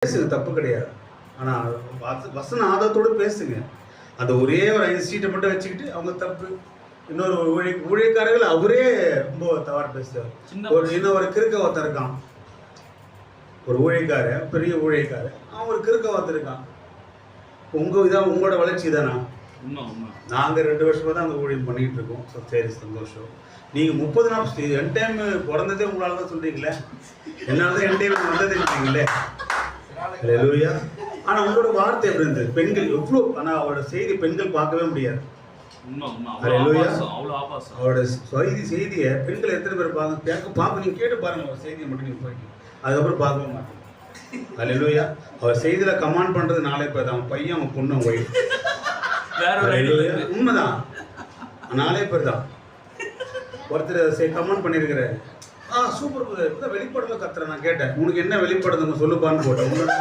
பேசுங்க, தப்பு கிடையாது. ஆனால் வசன ஆதத்தோடு பேசுங்க. அந்த ஒரே ஒரு 5 சீட்டை மட்டும் வச்சுக்கிட்டு அவங்க தப்பு. இன்னொரு ஊழியக்காரர்கள் அவரே ரொம்ப தவறு பேசுவார். இன்னொரு கிறுக்க ஒருத்தர் இருக்கான், ஒரு ஊழியக்காரர், பெரிய ஊழியக்காரர், அவன் ஒரு கிறுக்க ஒருத்தர் இருக்கான். உங்களோட வளர்ச்சி தானா? நாங்கள் 2 வருஷமாக தான் அந்த ஊழியம் பண்ணிக்கிட்டு இருக்கோம். சரி, சந்தோஷம். நீங்கள் 30 நாள் என் டைம் பிறந்ததே உங்களால் தான் சொல்கிறீங்களே, என்னால் தான் என் டைம் வந்தது இல்லைங்களே. அல்லேலூயா. ஆனால் உங்களோட வார்த்தை எப்படி இருந்தது? பெண்கள் எவ்வளோ, ஆனால் அவரோட செய்தி பெண்கள் பார்க்கவே முடியாது. அவரோட செய்தியை பெண்கள் எத்தனை பேர் பார்க்க நீங்கள் கேட்டு பாருங்க. அவர் செய்தியை மட்டும் நீங்கள் போயிட்டு அதுக்கப்புறம் பார்க்கவே மாட்டீங்க. அல்லேலூயா. அவர் செய்தியில் கமாண்ட் பண்ணுறது 4 பேர் தான். அவன் பையன், அவன் பொண்ணு, அவன் ஒய்ஃப். உண்மைதான், 4 பேர் தான். ஒருத்தர் கமெண்ட் பண்ணியிருக்கிறாரு, சூப்பர், வெளிப்படல கத்துறேன். நான் கேட்டேன், உனக்கு என்ன வெளிப்படுதுங்க சொல்லுப்பான்னு போட்டேன்.